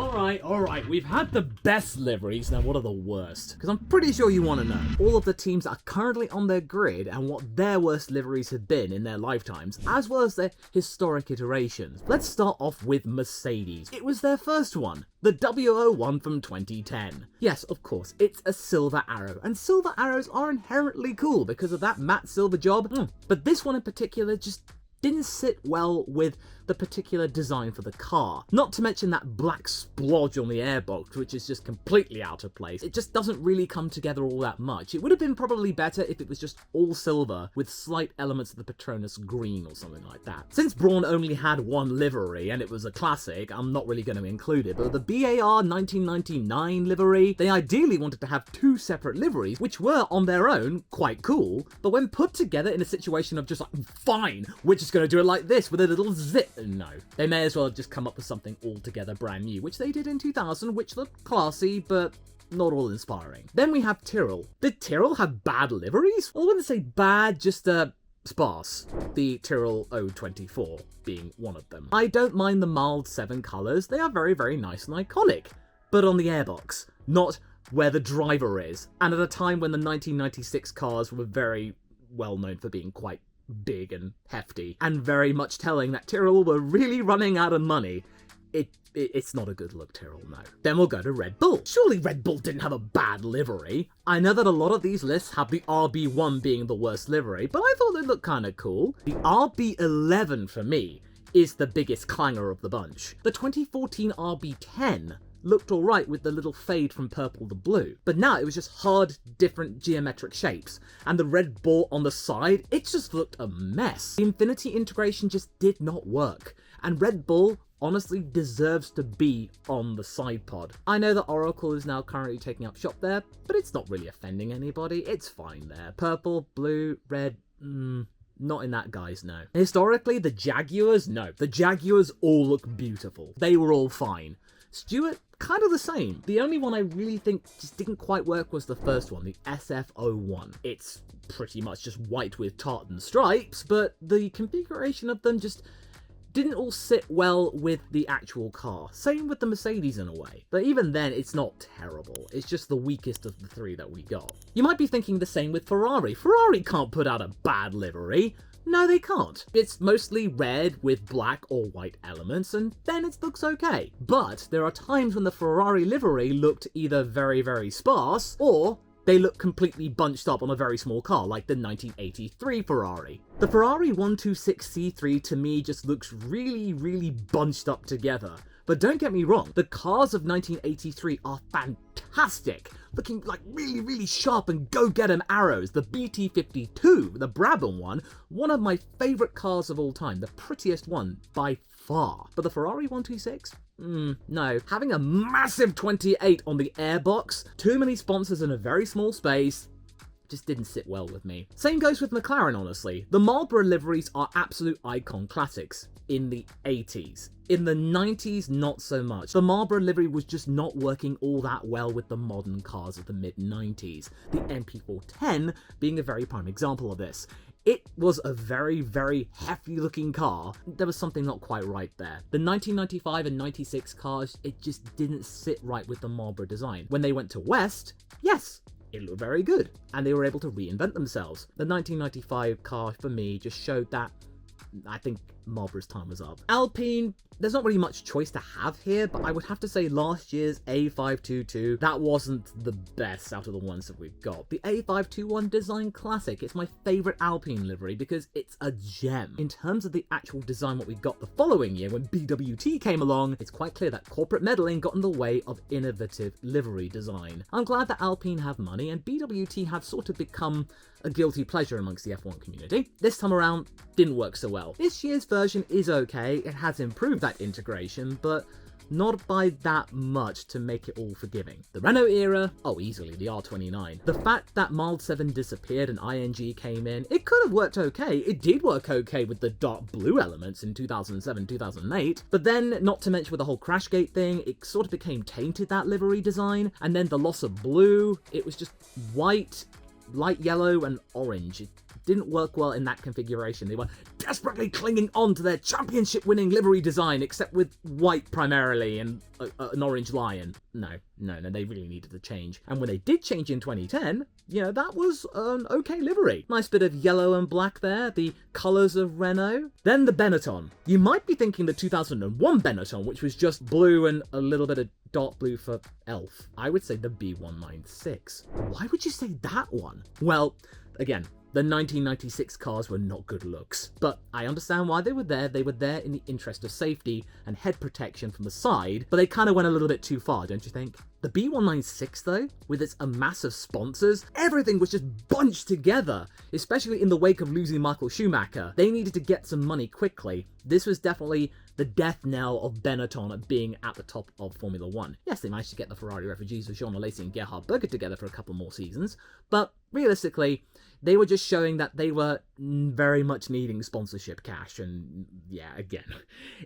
Alright, we've had the best liveries, now what are the worst? Because I'm pretty sure you want to know. All of the teams that are currently on their grid and what their worst liveries have been in their lifetimes, as well as their historic iterations. Let's start off with Mercedes. It was their first one, the W01 from 2010. Yes, of course, it's a silver arrow, and silver arrows are inherently cool because of that matte silver job, but this one in particular just didn't sit well with the particular design for the car. Not to mention that black splodge on the airbox, which is just completely out of place. It just doesn't really come together all that much. It would have been probably better if it was just all silver with slight elements of the Petronas green or something like that. Since Braun only had one livery and it was a classic, I'm not really going to include it, but the BAR 1999 livery, they ideally wanted to have two separate liveries, which were on their own quite cool, but when put together in a situation of just like, fine, we're just going to do it like this with a little zip. No, they may as well have just come up with something altogether brand new, which they did in 2000, which looked classy, but not all inspiring. Then we have Tyrrel. Did Tyrrel have bad liveries? Well, I wouldn't say bad, just sparse. The Tyrrel 024 being one of them. I don't mind the mild 7 colours, they are very, very nice and iconic. But on the airbox, not where the driver is. And at a time when the 1996 cars were very well known for being quite big and hefty, and very much telling that Tyrrel were really running out of money. It's not a good look, Tyrrel, no. Then we'll go to Red Bull. Surely Red Bull didn't have a bad livery. I know that a lot of these lists have the RB1 being the worst livery, but I thought they looked kind of cool. The RB11 for me is the biggest clanger of the bunch. The 2014 RB10 looked alright with the little fade from purple to blue, but now it was just hard, different geometric shapes, and the red ball on the side, it just looked a mess. The Infinity integration just did not work, and Red Bull honestly deserves to be on the side pod. I know that Oracle is now currently taking up shop there, but it's not really offending anybody, it's fine there. Purple, blue, red, not in that, guys, no. Historically, the Jaguars, no. The Jaguars all look beautiful. They were all fine. Stewart, kind of the same. The only one I really think just didn't quite work was the first one, the SF01. It's pretty much just white with tartan stripes, but the configuration of them just didn't all sit well with the actual car. Same with the Mercedes in a way. But even then, it's not terrible. It's just the weakest of the three that we got. You might be thinking the same with Ferrari. Ferrari can't put out a bad livery. No, they can't. It's mostly red with black or white elements, and then it looks okay. But there are times when the Ferrari livery looked either very, very sparse, or they look completely bunched up on a very small car, like the 1983 Ferrari. The Ferrari 126C3 to me just looks really, really bunched up together. But don't get me wrong, the cars of 1983 are fantastic, looking like really, really sharp and go-get-'em arrows. The BT52, the Brabham one of my favourite cars of all time, the prettiest one by far. But the Ferrari 126? No. Having a massive 28 on the airbox, too many sponsors in a very small space, just didn't sit well with me. Same goes with McLaren, honestly. The Marlboro liveries are absolute icon classics in the 80s. In the 90s, not so much. The Marlboro livery was just not working all that well with the modern cars of the mid-90s. The MP410 being a very prime example of this. It was a very, very hefty looking car. There was something not quite right there. The 1995 and 96 cars, it just didn't sit right with the Marlboro design. When they went to West, yes, it looked very good, and they were able to reinvent themselves. The 1995 car, for me, just showed that I think Marlboro's time was up. Alpine, there's not really much choice to have here, but I would have to say last year's A522, that wasn't the best out of the ones that we've got. The A521 Design Classic, it's my favourite Alpine livery because it's a gem. In terms of the actual design what we got the following year when BWT came along, it's quite clear that corporate meddling got in the way of innovative livery design. I'm glad that Alpine have money and BWT have sort of become a guilty pleasure amongst the F1 community. This time around, didn't work so well. This year's version is okay, it has improved that integration, but not by that much to make it all forgiving. The Renault era, oh easily, the R29. The fact that Mild 7 disappeared and ING came in, it could have worked okay. It did work okay with the dark blue elements in 2007, 2008, but then, not to mention with the whole Crashgate thing, it sort of became tainted, that livery design, and then the loss of blue, it was just white, light yellow and orange. It didn't work well in that configuration. They were desperately clinging on to their championship-winning livery design, except with white primarily and an orange lion. No, they really needed to change. And when they did change in 2010, that was an okay livery. Nice bit of yellow and black there, the colours of Renault. Then the Benetton. You might be thinking the 2001 Benetton, which was just blue and a little bit of dark blue for elf. I would say the B196. Why would you say that one? Well, again, the 1996 cars were not good looks, but I understand why they were there. They were there in the interest of safety and head protection from the side, but they kind of went a little bit too far, don't you think? The B196 though, with its massive sponsors, everything was just bunched together, especially in the wake of losing Michael Schumacher. They needed to get some money quickly. This was definitely the death knell of Benetton being at the top of Formula 1. Yes, they managed to get the Ferrari refugees with Jean Alesi and Gerhard Berger together for a couple more seasons, but realistically, they were just showing that they were very much needing sponsorship cash, and yeah, again,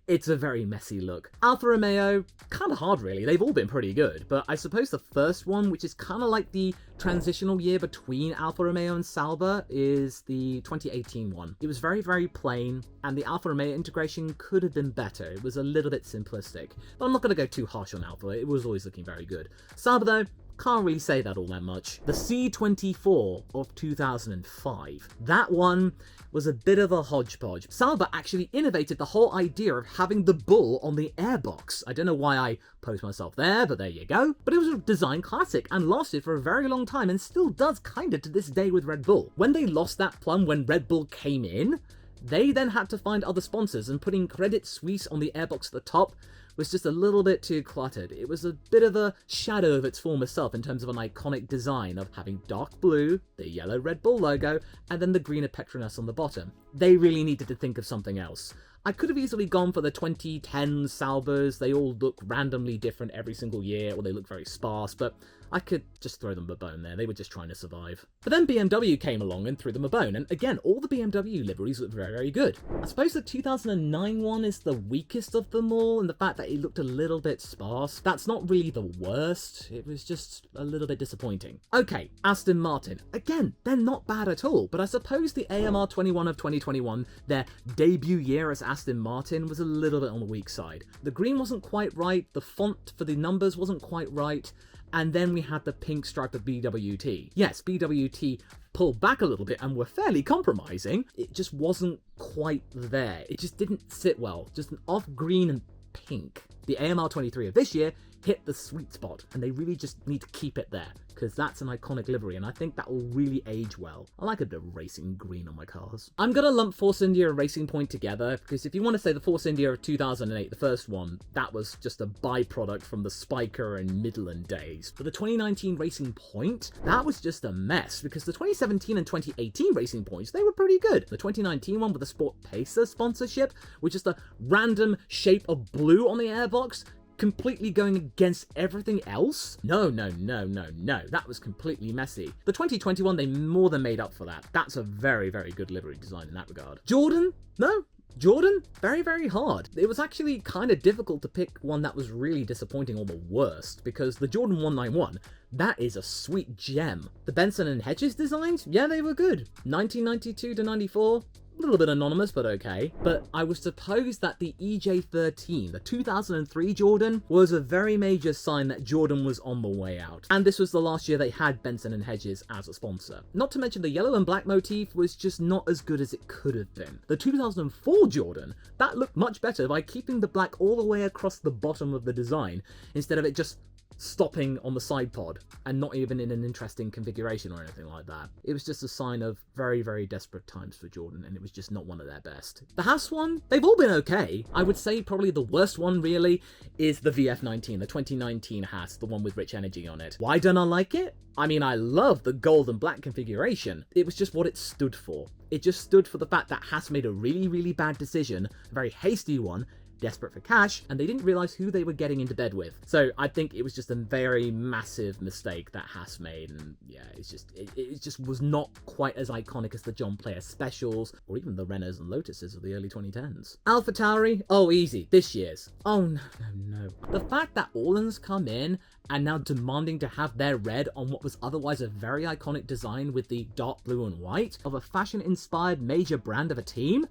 it's a very messy look. Alfa Romeo, kind of hard really, they've all been pretty good, but I suppose the first one, which is kind of like the transitional year between Alfa Romeo and Sauber, is the 2018 one. It was very, very plain, and the Alfa Romeo integration could have been better. It was a little bit simplistic, but I'm not going to go too harsh on Alfa, it was always looking very good. Sauber though, can't really say that all that much. The C24 of 2005. That one was a bit of a hodgepodge. Sauber actually innovated the whole idea of having the bull on the airbox. I don't know why I posed myself there, but there you go. But it was a design classic and lasted for a very long time and still does kinda to this day with Red Bull. When they lost that plum when Red Bull came in, they then had to find other sponsors, and putting Credit Suisse on the airbox at the top was just a little bit too cluttered. It was a bit of a shadow of its former self in terms of an iconic design of having dark blue, the yellow Red Bull logo, and then the green of Petronas on the bottom. They really needed to think of something else. I could have easily gone for the 2010 Saubers. They all look randomly different every single year, or they look very sparse, but I could just throw them a bone there. They were just trying to survive. But then BMW came along and threw them a bone, and again, all the BMW liveries look very, very good. I suppose the 2009 one is the weakest of them all, in the fact that it looked a little bit sparse. That's not really the worst, it was just a little bit disappointing. Okay, Aston Martin. Again, they're not bad at all, but I suppose the AMR 21 of 2021, their debut year as Aston Martin, was a little bit on the weak side. The green wasn't quite right, the font for the numbers wasn't quite right, and then we had the pink stripe of BWT. Yes, BWT pulled back a little bit and were fairly compromising. It just wasn't quite there. It just didn't sit well. Just an off green and pink. The AMR 23 of this year hit the sweet spot, and they really just need to keep it there, because that's an iconic livery, and I think that will really age well. I like a bit of racing green on my cars. I'm gonna lump Force India and Racing Point together, because if you want to say the Force India of 2008, the first one, that was just a byproduct from the Spiker and Midland days. But the 2019 Racing Point, that was just a mess, because the 2017 and 2018 Racing Points, they were pretty good. The 2019 one with the Sport Pacer sponsorship, with just a random shape of blue on the airbox, completely going against everything else? No. That was completely messy. The 2021, they more than made up for that. That's a very, very good livery design in that regard. Jordan? No. Jordan? Very, very hard. It was actually kind of difficult to pick one that was really disappointing or the worst, because the Jordan 191, that is a sweet gem. The Benson and Hedges designs? Yeah, they were good. 1992 to 94? A little bit anonymous, but okay. But I would suppose that the EJ13, the 2003 Jordan, was a very major sign that Jordan was on the way out. And this was the last year they had Benson and Hedges as a sponsor. Not to mention the yellow and black motif was just not as good as it could have been. The 2004 Jordan, that looked much better by keeping the black all the way across the bottom of the design, instead of it just stopping on the side pod and not even in an interesting configuration or anything like that. It was just a sign of very, very desperate times for Jordan, and it was just not one of their best. The Haas one, they've all been okay. I would say probably the worst one really is the VF19, the 2019 Haas, the one with Rich Energy on it. Why don't I like it? I mean, I love the gold and black configuration. It was just what it stood for. It just stood for the fact that Haas made a really, really bad decision, a very hasty one, desperate for cash, and they didn't realize who they were getting into bed with. So I think it was just a very massive mistake that Haas made, and yeah, it just was not quite as iconic as the John Player Specials, or even the Renaults and Lotuses of the early 2010s. AlphaTauri? Oh, easy. This year's. Oh, no, no, no. The fact that Orland's come in and now demanding to have their red on what was otherwise a very iconic design with the dark blue and white of a fashion-inspired major brand of a team?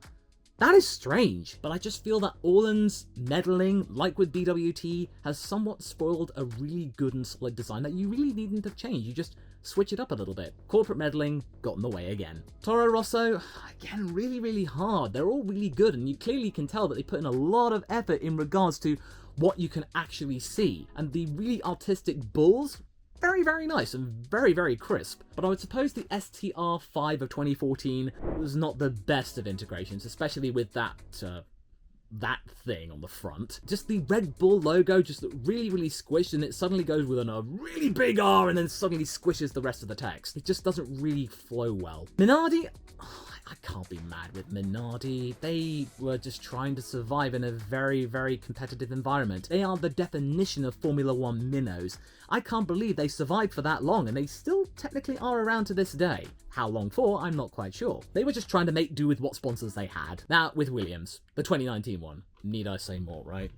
That is strange, but I just feel that Orland's meddling, like with BWT, has somewhat spoiled a really good and solid design that you really needn't have changed. You just switch it up a little bit. Corporate meddling got in the way again. Toro Rosso, again, really, really hard. They're all really good, and you clearly can tell that they put in a lot of effort in regards to what you can actually see. And the really artistic bulls, very, very nice and very, very crisp. But I would suppose the STR5 of 2014 was not the best of integrations, especially with that thing on the front. Just the Red Bull logo just really, really squished, and it suddenly goes with a really big R and then suddenly squishes the rest of the text. It just doesn't really flow well. Minardi, I can't be mad with Minardi. They were just trying to survive in a very, very competitive environment. They are the definition of Formula One minnows. I can't believe they survived for that long, and they still technically are around to this day. How long for, I'm not quite sure. They were just trying to make do with what sponsors they had. Now, with Williams, the 2019 one. Need I say more, right?